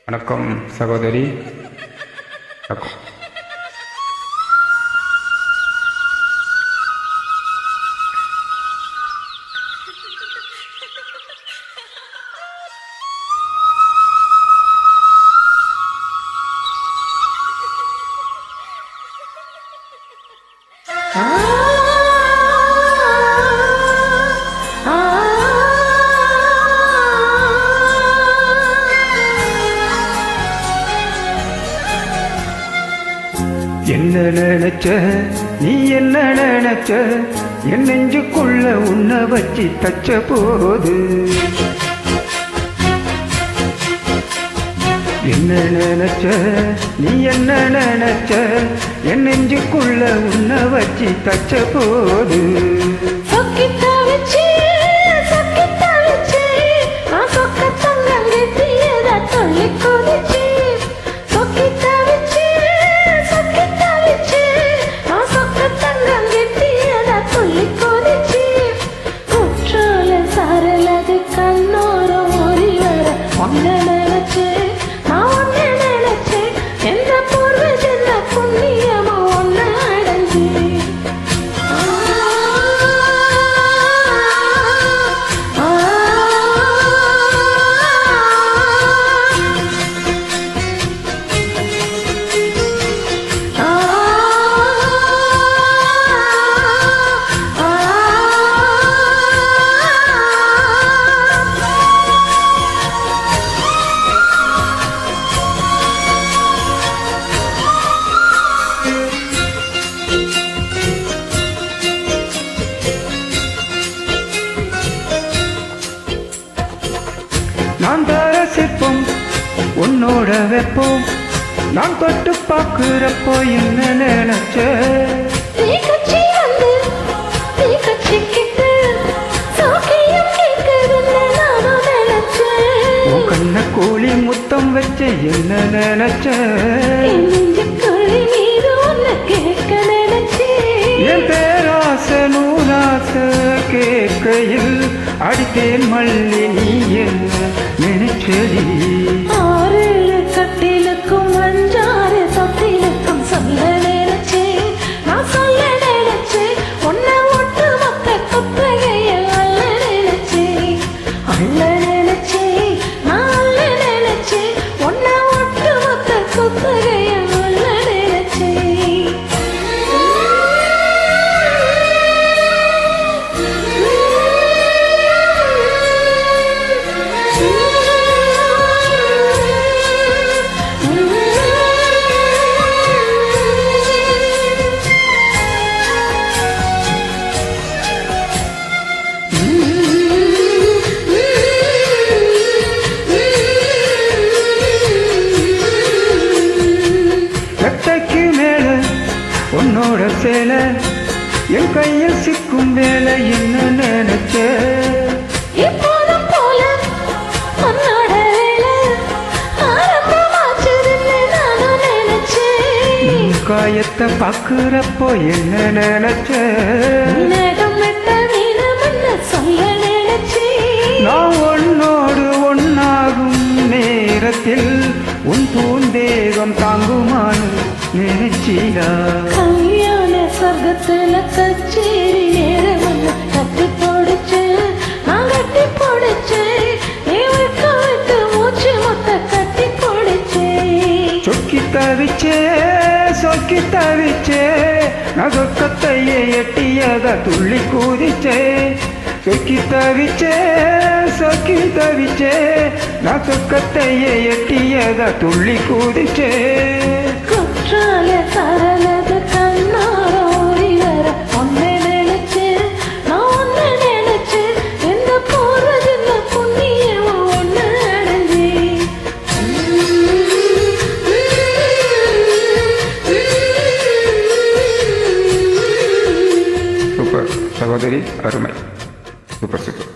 வணக்கம் சகோதரி. வணக்கம். என்ன நினைச்ச நீ, என்ன நினைச்ச என் நெஞ்சுக்குள்ள உன்னை வச்சு தச்ச போது. என்ன நினைச்ச நீ, என்ன நினைச்ச என் நெஞ்சுக்குள்ள உன்னை வச்சு தச்ச போது. நான் ரசிப்போம் உன்னோட வெப்போம், நான் தொட்டு பார்க்கிறப்போ என்ன நினைச்ச. உன் கண்ண கோழி முத்தம் வச்ச என்ன நினைச்ச. என் பேராச நூலாச கேட்கையில் அடித்தேன் மல்லி நீ என்ன நினைச்சடி. ஆறு கட்டிலுக்கும் அஞ்சாறு தொட்டிலுக்கும் சொல்ல நினைச்சே, நான் சொல்ல நினைச்சே, உன்னை ஒட்டு மொத்த குத்தகையில் அல்ல நினைச்சே, அள்ள நினைச்சே, நான் அல்ல நினைச்சே, உன்னை ஒட்டு மொத்த குத்தகையில் அல்ல நினைச்சே. உன்னோட சேலை என் கையில் சிக்கும் வேலை என்ன நினைச்ச. எப்போதும் போல உன்னோட வேலை ஆரம்பமாச்சுதுன்னு நானும் நினைச்சேன். காயத்தை பார்க்கிறப்போ என்ன நினைச்ச. உலகம் விட்ட வீரம்னு சொல்ல நினைச்சேன். நான் உன்னோடு ஒன்னாகும் நேரத்தில் உன் பூந்தேகம் தாங்குமானு நினைச்சீரா. கல்யாண சொர்க்கத்துல கச்சேரி நேரம் கட்டி போடுச்சு, நான் கட்டி போடுச்சு, நீ வைக்க வைத்து மூச்சு மொத்த கட்டி போடுச்சு. சொக்கி தவிச்சே சொக்கி தவிச்சே நகக்கத்தையே எட்டியத துள்ளி கூதிச்சே. சொக்கி தவிச்சே சொக்கி தவிச்சே நகக்கத்தையே எட்டியத துள்ளி கூதிச்சே. குற்றால சரலது கண்ணார ஓடி வர ஒன்னை நினைச்சு, நான் ஒன்னை நினைச்சு, எந்த போறதில்ல புண்ணியம் ஒன்னு அடைஞ்சி. சூப்பர் சகோதரி, அருமை. Super super.